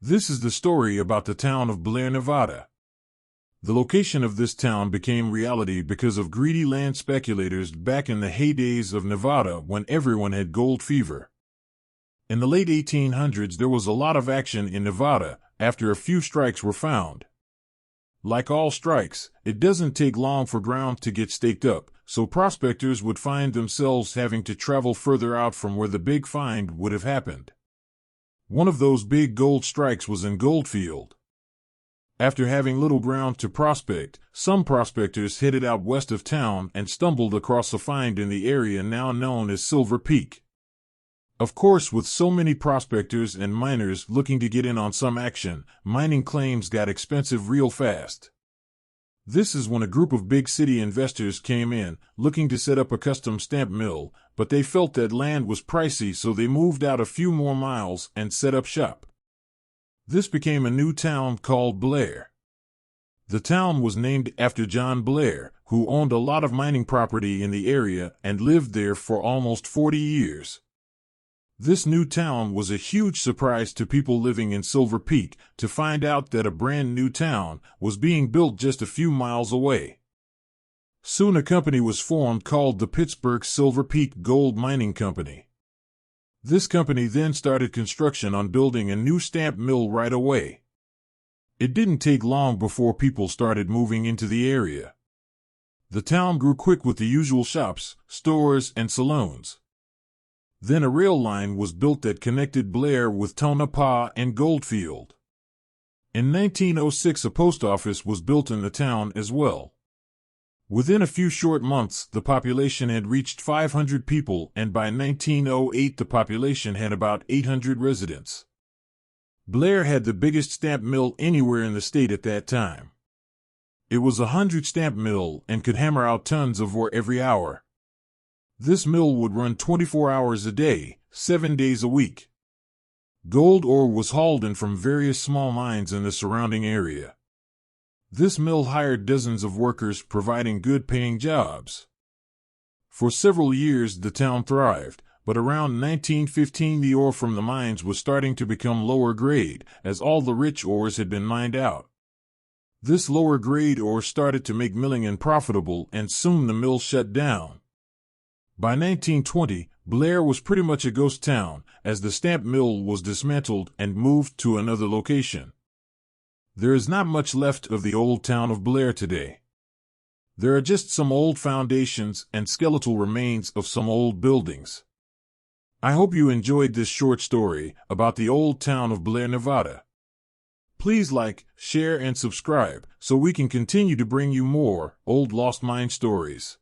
This is the story about the town of Blair, Nevada. The location of this town became reality because of greedy land speculators back in the heydays of Nevada when everyone had gold fever. In the late 1800s, there was a lot of action in Nevada after a few strikes were found. Like all strikes, it doesn't take long for ground to get staked up, so prospectors would find themselves having to travel further out from where the big find would have happened. One of those big gold strikes was in Goldfield. After having little ground to prospect, some prospectors headed out west of town and stumbled across a find in the area now known as Silver Peak. Of course, with so many prospectors and miners looking to get in on some action, mining claims got expensive real fast. This is when a group of big city investors came in, looking to set up a custom stamp mill, but they felt that land was pricey, so they moved out a few more miles and set up shop. This became a new town called Blair. The town was named after John Blair, who owned a lot of mining property in the area and lived there for almost 40 years. This new town was a huge surprise to people living in Silver Peak to find out that a brand new town was being built just a few miles away. Soon a company was formed called the Pittsburgh Silver Peak Gold Mining Company. This company then started construction on building a new stamp mill right away. It didn't take long before people started moving into the area. The town grew quick with the usual shops, stores, and saloons. Then a rail line was built that connected Blair with Tonopah and Goldfield. In 1906, a post office was built in the town as well. Within a few short months, the population had reached 500 people, and by 1908 the population had about 800 residents. Blair had the biggest stamp mill anywhere in the state at that time. It was a 100-stamp mill and could hammer out tons of ore every hour. This mill would run 24 hours a day, 7 days a week. Gold ore was hauled in from various small mines in the surrounding area. This mill hired dozens of workers, providing good-paying jobs. For several years the town thrived, but around 1915 the ore from the mines was starting to become lower grade, as all the rich ores had been mined out. This lower grade ore started to make milling unprofitable, and soon the mill shut down. By 1920, Blair was pretty much a ghost town, as the stamp mill was dismantled and moved to another location. There is not much left of the old town of Blair today. There are just some old foundations and skeletal remains of some old buildings. I hope you enjoyed this short story about the old town of Blair, Nevada. Please like, share, and subscribe so we can continue to bring you more old lost mine stories.